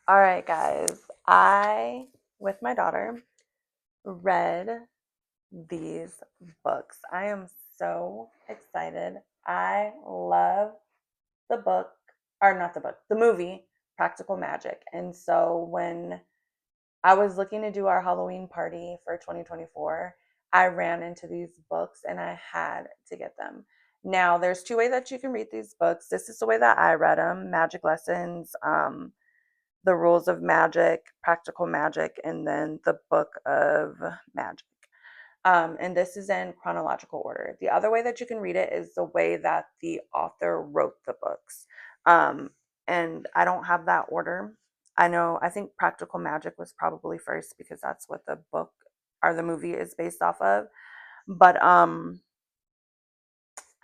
All right, guys. I, with my daughter, read these books. I am so excited. I love the book, or not the book, the movie, Practical Magic. And so when I was looking to do our Halloween party for 2024, I ran into these books and I had to get them. Now, there's two ways that you can read these books. This is the way that I read them: Magic Lessons, The Rules of Magic, Practical Magic, and then the Book of Magic. And this is in chronological order. The other way that you can read it is the way that the author wrote the books. Um, and I don't have that order. I think Practical Magic was probably first because that's what the book or the movie is based off of. But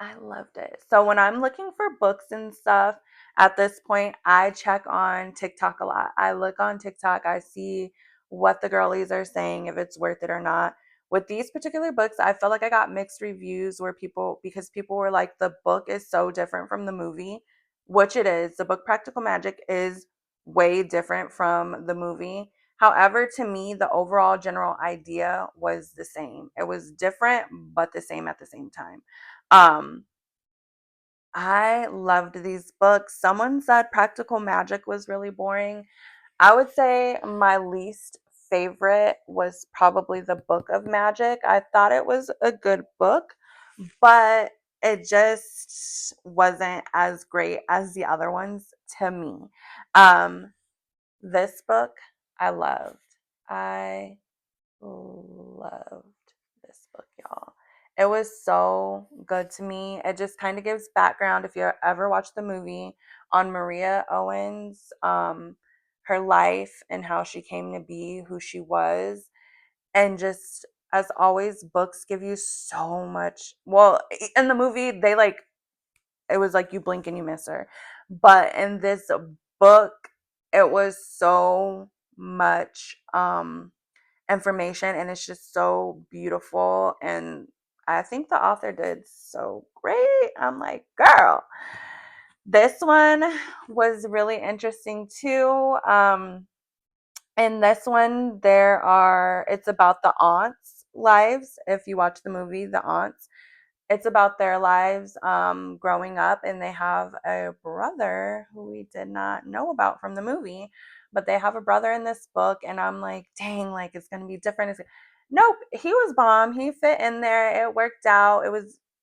I loved it. So when I'm looking for books and stuff, at this point, I check on TikTok a lot. I look on TikTok, I see what the girlies are saying, if it's worth it or not. With these particular books, I felt like I got mixed reviews because people were like, the book is so different from the movie, which it is. The book Practical Magic is way different from the movie. However, to me, the overall general idea was the same. It was different, but the same at the same time. Um, I loved these books. Someone said Practical Magic was really boring. I would say my least favorite was probably the Book of Magic. I thought it was a good book, but it just wasn't as great as the other ones to me. Um, this book I loved. I loved this book, y'all. It was so good to me. It just kind of gives background if you ever watch the movie on Maria Owens, her life and how she came to be who she was. And just as always, books give you so much. Well, in the movie, it was like you blink and you miss her. But in this book, it was so much information and it's just so beautiful, and I think the author did so great. I'm like, girl, this one was really interesting too. In this one, it's about the aunts lives. If you watch the movie The Aunts, it's about their lives growing up, and they have a brother who we did not know about from the movie, but they have a brother in this book, and I'm like, dang, like it's gonna be different. Nope, he was bomb. He fit in there. It worked out.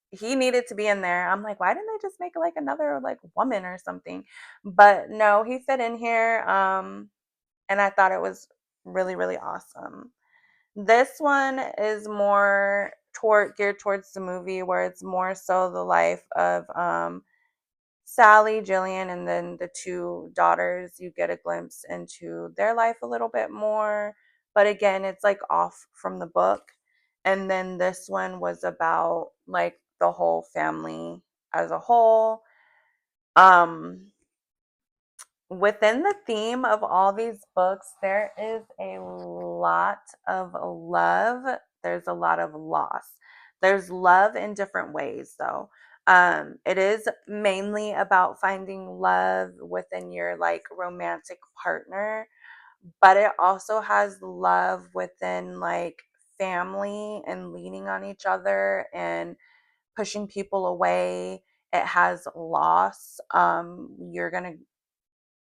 He needed to be in there. I'm like, why didn't they just make it like another like woman or something? But no, he fit in here. And I thought it was really, really awesome. This one is more geared towards the movie, where it's more so the life of Sally, Jillian, and then the two daughters. You get a glimpse into their life a little bit more, but again, it's like off from the book. And then this one was about like the whole family as a whole. Um, Within the theme of all these books, there is a lot of love. There's a lot of loss. There's love in different ways, though. It is mainly about finding love within your like romantic partner, but it also has love within like family and leaning on each other and pushing people away. It has loss. You're gonna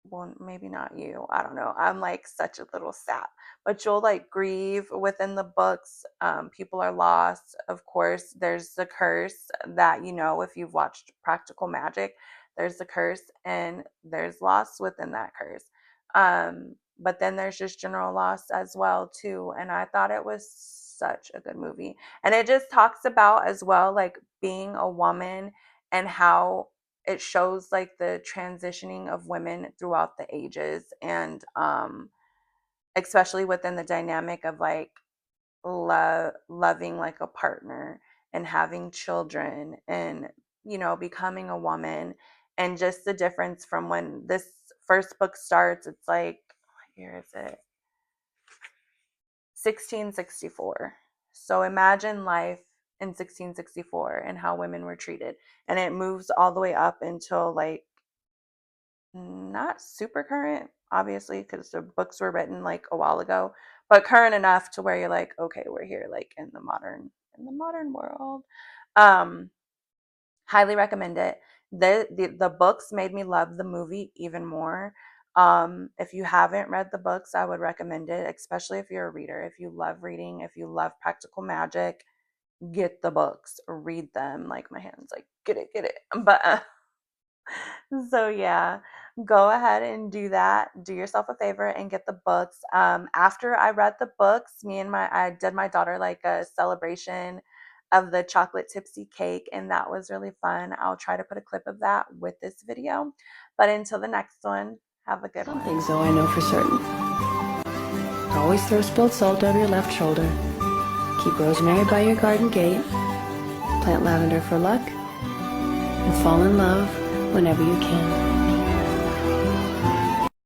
Well, maybe not you. I don't know. I'm like such a little sap, but you'll like grieve within the books. People are lost. Of course, there's the curse that, if you've watched Practical Magic, there's the curse and there's loss within that curse. But then there's just general loss as well, too. And I thought it was such a good movie. And it just talks about as well, like being a woman and how it shows like the transitioning of women throughout the ages, and especially within the dynamic of like loving like a partner and having children and becoming a woman, and just the difference from when this first book starts. It's like, what year is it? 1664. So imagine life in 1664 and how women were treated, and it moves all the way up until like not super current. obviously, because the books were written like a while ago, but current enough to where you're like, okay, we're here like in the modern world. Um, Highly recommend it. The books made me love the movie even more. If you haven't read the books, I would recommend it, especially if you're a reader. If you love reading, if you love practical magic, get the books, read them. Like my hands, like get it. But so yeah, go ahead and do that. Do yourself a favor and get the books. After I read the books, I did my daughter like a celebration of the chocolate tipsy cake, and that was really fun. I'll try to put a clip of that with this video. But until the next one, have a good Some one. things, though, I know for certain. Always throw spilled salt over your left shoulder. Keep rosemary by your garden gate. Plant lavender for luck. And fall in love whenever you can.